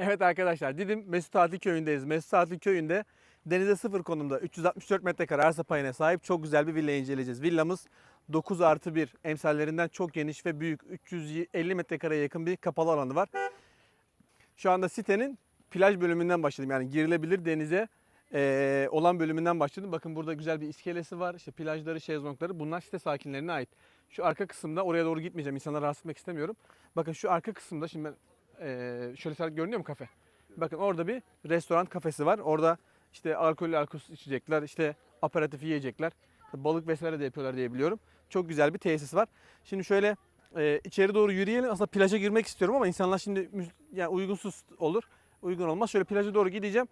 Evet arkadaşlar, Didim Mesut Tatil Köyü'ndeyiz. Mesut Tatil Köyü'nde denize sıfır konumda 364 metrekare arsa payına sahip çok güzel bir villa inceleyeceğiz. Villamız 9+1, emsallerinden çok geniş ve büyük, 350 metrekareye yakın bir kapalı alanı var. Şu anda sitenin plaj bölümünden başladım. Yani girilebilir denize olan bölümünden başladım. Bakın burada güzel bir iskelesi var. İşte plajları, şezlongları, bunlar site sakinlerine ait. Şu arka kısımda, oraya doğru gitmeyeceğim. İnsanları rahatsız etmek istemiyorum. Bakın şu arka kısımda şimdi ben şöyle görünüyor mu kafe? Bakın orada bir restoran kafesi var. Orada işte alkollü alkolsüz içecekler, işte aperatif yiyecekler, balık vesaire de yapıyorlar diye biliyorum. Çok güzel bir tesis var. Şimdi şöyle içeri doğru yürüyelim. Aslında plaja girmek istiyorum ama insanlar şimdi yani uygunsuz olur. Uygun olmaz. Şöyle plaja doğru gideceğim.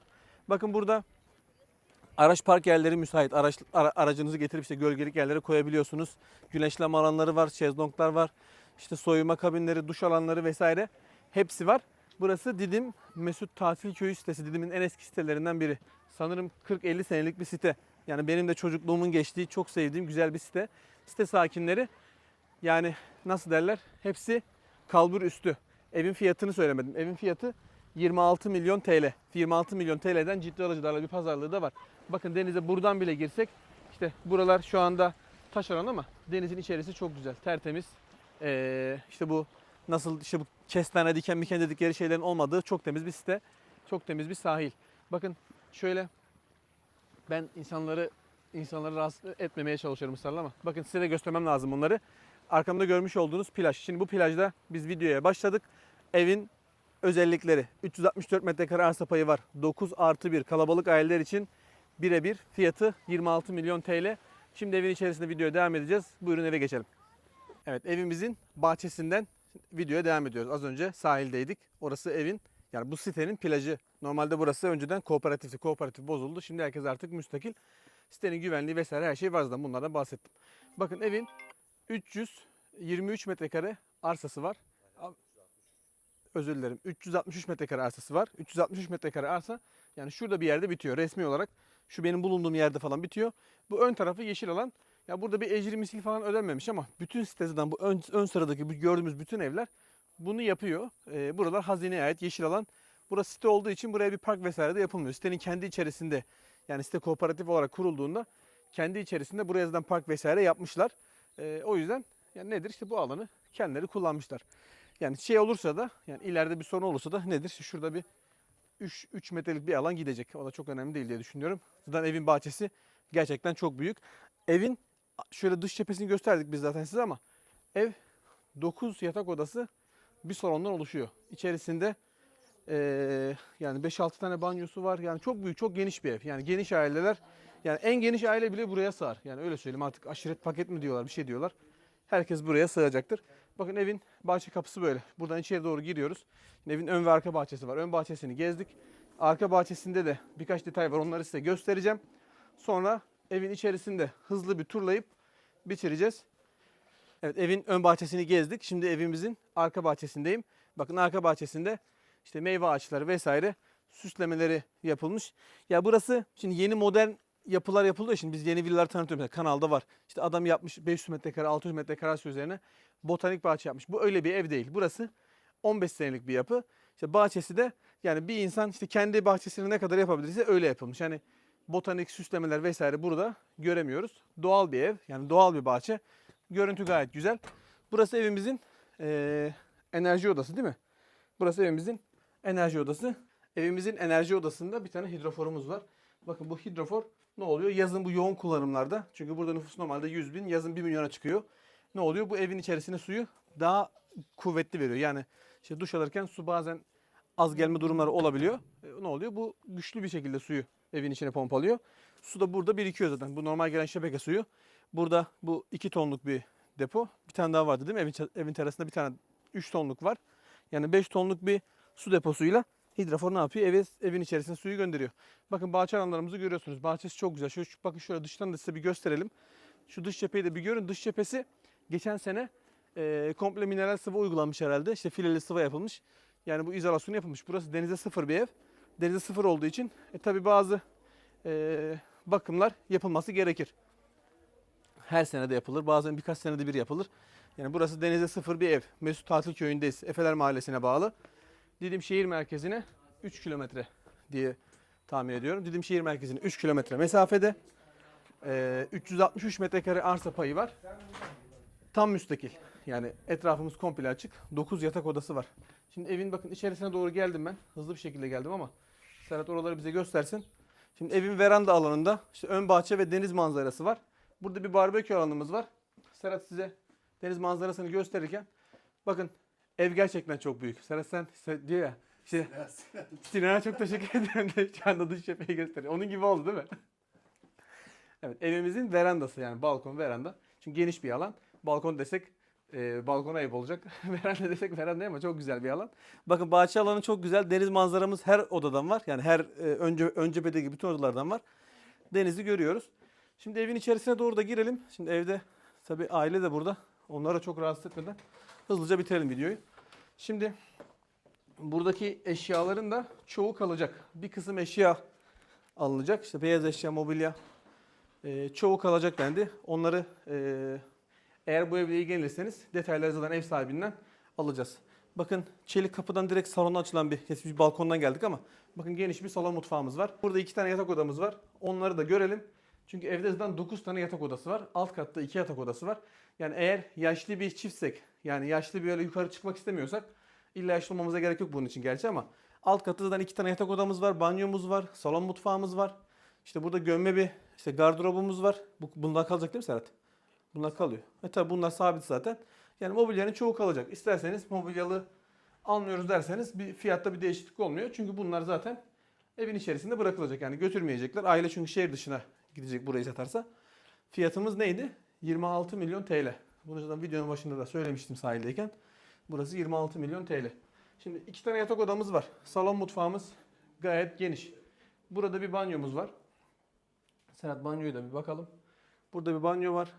Bakın burada araç park yerleri müsait. Aracınızı getirip işte gölgelik yerlere koyabiliyorsunuz. Güneşleme alanları var, şezlonglar var. İşte soyunma kabinleri, duş alanları vesaire hepsi var. Burası Didim Mesut Tatil Köyü sitesi. Didim'in en eski sitelerinden biri. Sanırım 40-50 senelik bir site. Yani benim de çocukluğumun geçtiği çok sevdiğim güzel bir site. Site sakinleri yani nasıl derler? Hepsi kalbur üstü. Evin fiyatını söylemedim. Evin fiyatı 26 milyon TL. 26 milyon TL'den ciddi alıcılarla bir pazarlığı da var. Bakın denize buradan bile girsek, işte buralar şu anda taş alan ama denizin içerisi çok güzel, tertemiz. İşte bu nasıl, işte bu kestane, diken miken dedikleri şeylerin olmadığı çok temiz bir site. Çok temiz bir sahil. Bakın şöyle, ben insanları rahatsız etmemeye çalışıyorum ısrarla ama bakın size de göstermem lazım bunları. Arkamda görmüş olduğunuz plaj. Şimdi bu plajda biz videoya başladık. Evin özellikleri: 364 metrekare arsa payı var. 9+1 kalabalık aileler için birebir. Fiyatı 26 milyon TL. Şimdi evin içerisinde videoya devam edeceğiz. Buyurun eve geçelim. Evet, evimizin bahçesinden videoya devam ediyoruz. Az önce sahildeydik. Orası evin, yani bu sitenin plajı. Normalde burası önceden kooperatifti. Kooperatif bozuldu. Şimdi herkes artık müstakil. Sitenin güvenliği vesaire her şey var zaten. Bunlardan bahsettim. Bakın evin 323 metrekare arsası var. Özür dilerim. 363 metrekare arsası var. 363 metrekare arsa yani şurada bir yerde bitiyor. Resmi olarak şu benim bulunduğum yerde falan bitiyor. Bu ön tarafı yeşil alan. Ya burada bir ecri misil falan ödenmemiş ama bütün siteden bu ön sıradaki bu gördüğümüz bütün evler bunu yapıyor. Buralar hazineye ait yeşil alan. Burası site olduğu için buraya bir park vesaire de yapılmıyor. Sitenin kendi içerisinde, yani site kooperatif olarak kurulduğunda kendi içerisinde buraya zaten park vesaire yapmışlar. O yüzden yani nedir, işte bu alanı kendileri kullanmışlar. Yani şey olursa da, yani ileride bir sorun olursa da nedir? Şurada bir 3 metrelik bir alan gidecek. O da çok önemli değil diye düşünüyorum. Zaten evin bahçesi gerçekten çok büyük. Evin şöyle dış cephesini gösterdik biz zaten size ama ev 9 yatak odası bir salondan oluşuyor. İçerisinde yani 5-6 tane banyosu var. Yani çok büyük, çok geniş bir ev. Yani geniş aileler, yani en geniş aile bile buraya sığar. Yani öyle söyleyeyim, artık aşiret paket mi diyorlar, bir şey diyorlar. Herkes buraya sığacaktır. Bakın evin bahçe kapısı böyle. Buradan içeri doğru giriyoruz. Evin ön ve arka bahçesi var. Ön bahçesini gezdik. Arka bahçesinde de birkaç detay var. Onları size göstereceğim. Sonra evin içerisinde hızlı bir turlayıp bitireceğiz. Evet, evin ön bahçesini gezdik. Şimdi evimizin arka bahçesindeyim. Bakın arka bahçesinde işte meyve ağaçları vesaire süslemeleri yapılmış. Ya burası şimdi yeni modern yapılar yapılıyor. Şimdi biz yeni villalar tanıtıyoruz. Mesela kanalda var. İşte adam yapmış 500 metrekare, 600 metrekare arsa üzerine botanik bahçe yapmış. Bu öyle bir ev değil. Burası 15 senelik bir yapı. İşte bahçesi de yani bir insan işte kendi bahçesini ne kadar yapabilirse öyle yapılmış. Yani botanik süslemeler vesaire burada göremiyoruz. Doğal bir ev, yani doğal bir bahçe. Görüntü gayet güzel. Burası evimizin enerji odası değil mi? Burası evimizin enerji odası. Evimizin enerji odasında bir tane hidroforumuz var. Bakın bu hidrofor ne oluyor? Yazın bu yoğun kullanımlarda, çünkü burada nüfus normalde 100 bin, yazın 1 milyona çıkıyor. Ne oluyor? Bu evin içerisine suyu daha kuvvetli veriyor. Yani işte duş alırken su bazen az gelme durumları olabiliyor. Ne oluyor? Bu güçlü bir şekilde suyu evin içine pompalıyor. Su da burada birikiyor zaten. Bu normal gelen şebeke suyu. Burada bu 2 tonluk bir depo. Bir tane daha vardı değil mi? Evin terasında bir tane 3 tonluk var. Yani 5 tonluk bir su deposuyla hidrofor ne yapıyor? Evin içerisine suyu gönderiyor. Bakın bahçe alanlarımızı görüyorsunuz. Bahçesi çok güzel. Bakın şöyle dıştan da size bir gösterelim. Şu dış cepheyi de bir görün. Dış cephesi geçen sene komple mineral sıvı uygulanmış herhalde. İşte fileli sıvı yapılmış. Yani bu izolasyonu yapılmış. Burası denize sıfır bir ev. Denize sıfır olduğu için tabi bazı bakımlar yapılması gerekir. Her sene de yapılır. Bazen birkaç senede bir yapılır. Yani burası denize sıfır bir ev. Mesut Tatil Köyü'ndeyiz. Efeler Mahallesi'ne bağlı. Didim şehir merkezine 3 kilometre diye tahmin ediyorum. Didim şehir merkezine 3 kilometre mesafede. 363 metrekare arsa payı var. Tam müstakil. Yani etrafımız komple açık. 9 yatak odası var. Şimdi evin bakın içerisine doğru geldim ben. Hızlı bir şekilde geldim ama Serhat oraları bize göstersin. Şimdi evin veranda alanında işte ön bahçe ve deniz manzarası var. Burada bir barbekü alanımız var. Serhat size deniz manzarasını gösterirken bakın ev gerçekten çok büyük. Serhat sen diyor ya işte Sinan'a çok teşekkür ederim de şu anda dış cepheyi gösteriyor. Onun gibi oldu değil mi? Evet, evimizin verandası yani balkon veranda. Çünkü geniş bir alan. Balkon desek balkona ayıp olacak. Veranda desek veranda ama çok güzel bir alan. Bakın bahçe alanı çok güzel. Deniz manzaramız her odadan var. Yani her ön cephedeki bütün odalardan var. Denizi görüyoruz. Şimdi evin içerisine doğru da girelim. Şimdi evde tabii aile de burada. Onlara çok rahatsız etmeden hızlıca bitirelim videoyu. Şimdi buradaki eşyaların da çoğu kalacak. Bir kısım eşya alınacak. İşte beyaz eşya, mobilya çoğu kalacak dendi. Onları eğer bu evle ilgilenirseniz detayları zaten ev sahibinden alacağız. Bakın çelik kapıdan direkt salona açılan bir balkondan geldik ama bakın geniş bir salon mutfağımız var. Burada 2 tane yatak odamız var. Onları da görelim. Çünkü evde zaten 9 tane yatak odası var. Alt katta 2 yatak odası var. Yani eğer yaşlı bir çiftsek yani yaşlı bir öyle yukarı çıkmak istemiyorsak illa yaşlı olmamıza gerek yok bunun için gerçi ama alt katta zaten 2 tane yatak odamız var. Banyomuz var. Salon mutfağımız var. İşte burada gömme bir gardırobumuz var. Bunlar kalacak değil mi Serhat? Bunlar kalıyor. Tabii bunlar sabit zaten. Yani mobilyanın çoğu kalacak. İsterseniz mobilyalı almıyoruz derseniz bir fiyatta bir değişiklik olmuyor. Çünkü bunlar zaten evin içerisinde bırakılacak. Yani götürmeyecekler. Aile çünkü şehir dışına gidecek burayı satarsa. Fiyatımız neydi? 26 milyon TL. Bunu zaten videonun başında da söylemiştim sahildeyken. Burası 26 milyon TL. Şimdi 2 tane yatak odamız var. Salon mutfağımız gayet geniş. Burada bir banyomuz var. Serhat banyoya da bir bakalım. Burada bir banyo var.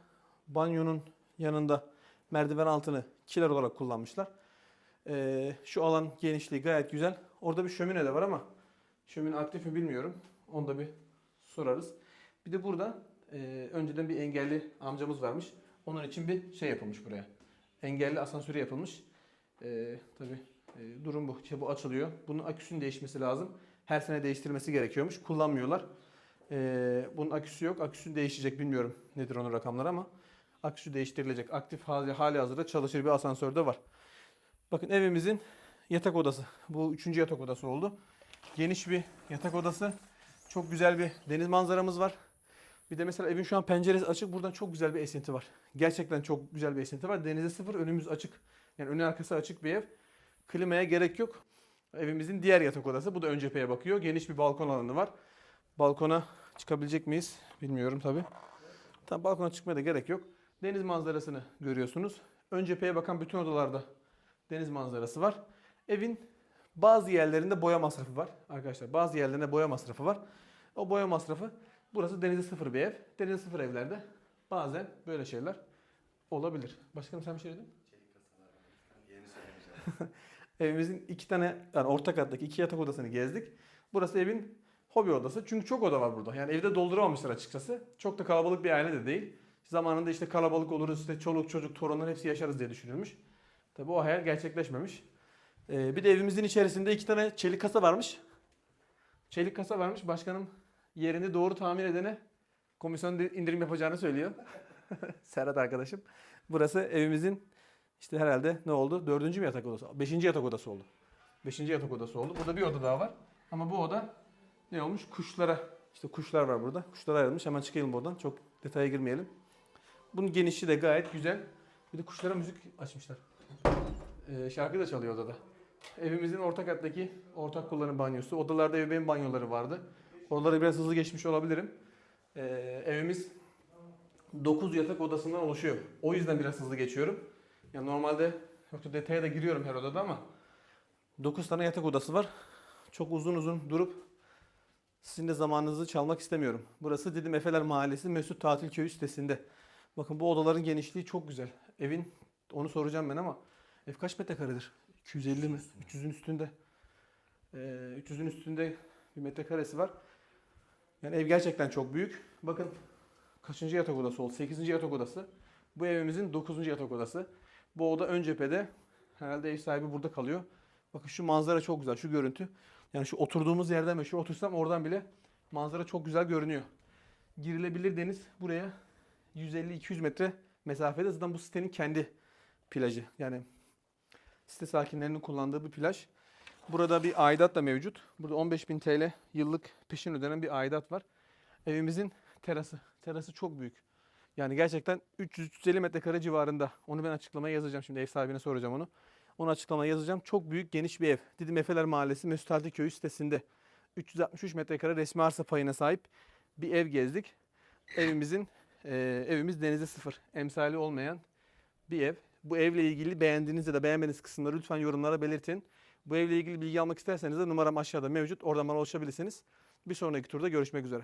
Banyonun yanında merdiven altını kiler olarak kullanmışlar. Şu alan genişliği gayet güzel. Orada bir şömine de var ama şömine aktif mi bilmiyorum. Onu da bir sorarız. Bir de burada önceden bir engelli amcamız varmış. Onun için bir şey yapılmış buraya. Engelli asansörü yapılmış. Tabii durum bu. İşte bu açılıyor. Bunun aküsünün değişmesi lazım. Her sene değiştirmesi gerekiyormuş. Kullanmıyorlar. Bunun aküsü yok. Aküsü değişecek bilmiyorum nedir onun rakamları ama aküsü değiştirilecek. Aktif hali hazırda çalışır bir asansör de var. Bakın evimizin yatak odası. Bu 3. yatak odası oldu. Geniş bir yatak odası. Çok güzel bir deniz manzaramız var. Bir de mesela evin şu an penceresi açık. Buradan çok güzel bir esinti var. Gerçekten çok güzel bir esinti var. Denize sıfır, önümüz açık. Yani önü arkası açık bir ev. Klimaya gerek yok. Evimizin diğer yatak odası. Bu da ön cepheye bakıyor. Geniş bir balkon alanı var. Balkona çıkabilecek miyiz? Bilmiyorum tabii. Tam balkona çıkmaya da gerek yok. Deniz manzarasını görüyorsunuz. Ön cepheye bakan bütün odalarda deniz manzarası var. Evin bazı yerlerinde boya masrafı var. Arkadaşlar bazı yerlerinde boya masrafı var. O boya masrafı burası denize sıfır bir ev. Denize sıfır evlerde bazen böyle şeyler olabilir. Başkanım sen bir şey dedin? Evimizin 2 tane yani orta kattaki 2 yatak odasını gezdik. Burası evin hobi odası. Çünkü çok oda var burada. Yani evde dolduramamışlar açıkçası. Çok da kalabalık bir aile de değil. Zamanında işte kalabalık oluruz, işte çoluk çocuk torunlar hepsi yaşarız diye düşünülmüş. Tabii o hayal gerçekleşmemiş. Bir de evimizin içerisinde 2 tane çelik kasa varmış. Çelik kasa varmış. Başkanım yerini doğru tahmin edene komisyon indirim yapacağını söylüyor. Serhat arkadaşım. Burası evimizin işte herhalde ne oldu? 4. mü yatak odası? 5. yatak odası oldu. 5. yatak odası oldu. Burada bir oda daha var. Ama bu oda ne olmuş? Kuşlara. İşte kuşlar var burada. Kuşlar ayrılmış. Hemen çıkayım buradan. Çok detaya girmeyelim. Bunun genişliği de gayet güzel. Bir de kuşlara müzik açmışlar. Şarkı da çalıyor odada. Evimizin orta kattaki ortak kullanım banyosu. Odalarda ebeveyn banyoları vardı. Oraları biraz hızlı geçmiş olabilirim. Evimiz 9 yatak odasından oluşuyor. O yüzden biraz hızlı geçiyorum. Yani normalde yoksa detaya da giriyorum her odada ama 9 tane yatak odası var. Çok uzun uzun durup sizin de zamanınızı çalmak istemiyorum. Burası Didim Efeler Mahallesi Mesut Tatil Köyü sitesinde. Bakın bu odaların genişliği çok güzel. Evin onu soracağım ben ama ev kaç metrekaredir? 250 mi? 300'ün üstünde. 300'ün üstünde bir metrekaresi var. Yani ev gerçekten çok büyük. Bakın kaçıncı yatak odası oldu? 8. yatak odası. Bu evimizin 9. yatak odası. Bu oda ön cephede. Herhalde ev sahibi burada kalıyor. Bakın şu manzara çok güzel, şu görüntü. Yani şu oturduğumuz yerden ve şu otursam oradan bile manzara çok güzel görünüyor. Girilebilir deniz buraya 150-200 metre mesafede. Zaten bu sitenin kendi plajı. Yani site sakinlerinin kullandığı bir plaj. Burada bir aidat da mevcut. Burada 15.000 TL yıllık peşin ödenen bir aidat var. Evimizin terası. Terası çok büyük. Yani gerçekten 300-350 metrekare civarında. Onu ben açıklamaya yazacağım. Şimdi ev sahibine soracağım onu. Onu açıklamaya yazacağım. Çok büyük, geniş bir ev. Didim Efeler Mahallesi Mesut Altı Köyü sitesinde 363 metrekare resmi arsa payına sahip bir ev gezdik. Evimiz denize sıfır. Emsali olmayan bir ev. Bu evle ilgili beğendiğiniz ya da beğenmediğiniz kısımları lütfen yorumlara belirtin. Bu evle ilgili bilgi almak isterseniz de numaram aşağıda mevcut. Oradan bana ulaşabilirsiniz. Bir sonraki turda görüşmek üzere.